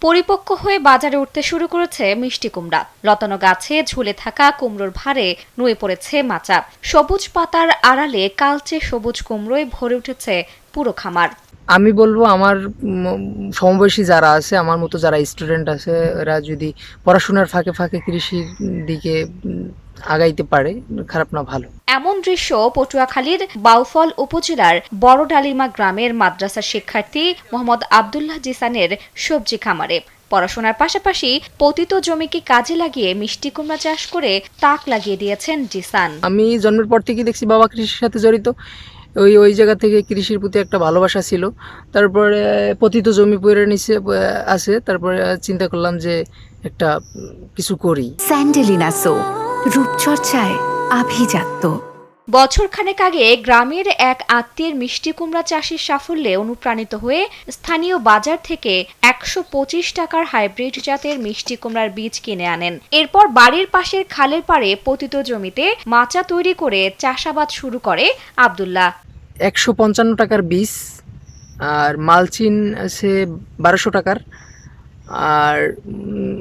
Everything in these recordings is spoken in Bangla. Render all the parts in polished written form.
পরিপক্ক হয়ে বাজারে উঠতে শুরু করেছে মিষ্টি কুমড়া। লতানো গাছে ঝুলে থাকা কুমড়োর ভারে নুয়ে পড়েছে মাচা। সবুজ পাতার আড়ালে কালচে সবুজ কুমড়োয় ভরে উঠেছে পুরো খামার। আমি বলবো আমার সমবয়সী যারা আছে, আমার মতো যারা স্টুডেন্ট আছে, এরা যদি পড়াশোনার ফাঁকে ফাঁকে কৃষির দিকে আগাইতে পারে, খারাপ না ভালো। এমন দৃশ্য পটুয়াখালীর বাউফল উপজেলার বড় ডালিমা গ্রামের মাদ্রাসার শিক্ষার্থী মোহাম্মদ আব্দুল্লাহ জিসানের সবজি খামারে। পড়াশোনার পাশাপাশি পতিত জমিকে কাজে লাগিয়ে মিষ্টি কুমড়া চাষ করে তাক লাগিয়ে দিয়েছেন জিসান। আমি জন্মের পর থেকেই দেখছি বাবা কৃষির সাথে জড়িত। ওই জায়গা থেকে কৃষির প্রতি একটা ভালোবাসা ছিল। তারপরে পতিত জমি পড়ে নিচে আছে, তারপরে চিন্তা করলাম যে একটা কিছু করি। স্যান্ডেলিনা সো, রূপচর্চায় আভিজাত্য। বছরখানেক আগে গ্রামের এক আত্মীয়ের মিষ্টি কুমড়া চাষের সাফল্যে অনুপ্রাণিত হয়ে স্থানীয় বাজার থেকে ১২৫ টাকার হাইব্রিড জাতের মিষ্টি কুমড়ার বীজ কিনে আনেন। এরপর বাড়ির পাশের খালের পাড়ে পতিত জমিতে মাচা তৈরি করে চাষাবাদ শুরু করে আব্দুল্লাহ। ১৫৫ টাকার বীজ, আর মালচিন আছে ১২০০ টাকার, আর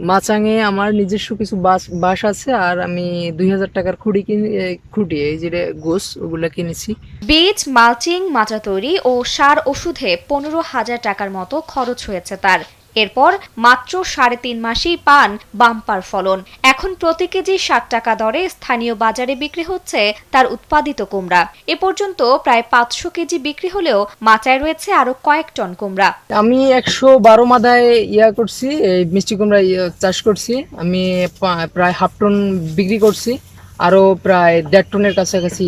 মাচাঙে আমার নিজস্ব কিছু বাঁশ আছে, আর আমি ২০০০ টাকার খুঁটি এই যে গোস ওগুলা কিনেছি। বীজ, মালচিং, মাচা তৈরি ও সার ওষুধে ১৫,০০০ টাকার মতো খরচ হয়েছে তার। এরপর মাত্র ৩.৫ মাসেই পান বাম্পার ফলন। এখন প্রতি কেজি ৬০ টাকা দরে স্থানীয় বাজারে বিক্রি হচ্ছে তার উৎপাদিত কুমড়া। এ পর্যন্ত প্রায় ৫০০ কেজি বিক্রি হলেও মাচায় রয়েছে আরো কয়েক টন কুমড়া। আমি ১১২ মাদায় করছি, এই মিষ্টি কুমড়া চাষ করছি। আমি প্রায় হাফ টন বিক্রি করছি, আরও প্রায় ১.৫ টনের কাছাকাছি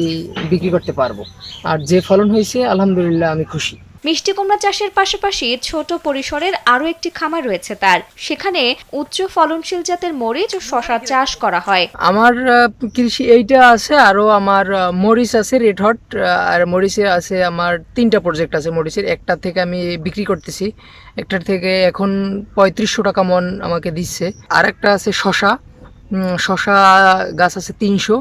বিক্রি করতে পারবো। আর যে ফলন হয়েছে আলহামদুলিল্লাহ আমি খুশি। মিষ্টি কুমড়া চাষের পাশাপাশি ছোট পরিসরের আরও একটি খামার রয়েছে তার। সেখানে উচ্চ ফলনশীল জাতের মরিচ ও শসা চাষ করা হয়। আমার কৃষি এইটা আছে, আরও আমার মরিচ আছে রেড হট, আর মরিচে আছে আমার ৩টা প্রজেক্ট আছে মরিচের। একটা থেকে আমি বিক্রি করতেছি, একটার থেকে এখন ৩৫০০ টাকা মন আমাকে দিচ্ছে। আর একটা আছে শসা গাছ আছে ৩০০,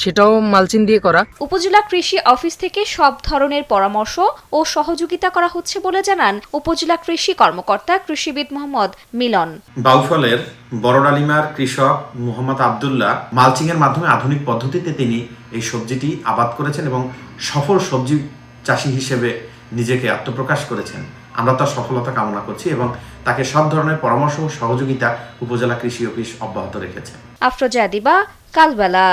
সেটাও মালচিন দিয়ে করা। উপজেলা কৃষি অফিস থেকে সব ধরনের পরামর্শ ও সহযোগিতা করা হচ্ছে বলে জানান উপজেলা কৃষি কর্মকর্তা কৃষিবিদ মোহাম্মদ মিলন। বাউফলের বড় ডালিমার কৃষক মোহাম্মদ আব্দুল্লাহ মালচিং এর মাধ্যমে আধুনিক পদ্ধতিতে তিনি এই সবজিটি আবাদ করেছেন এবং সফল সবজি চাষি হিসেবে নিজেকে আত্মপ্রকাশ করেছেন। আমরা তার সফলতা কামনা করছি এবং তাকে সব ধরনের পরামর্শ ও সহযোগিতা উপজেলা কৃষি অফিস অব্যাহত রেখেছে। আফরোজা দিবা, কালবেলা।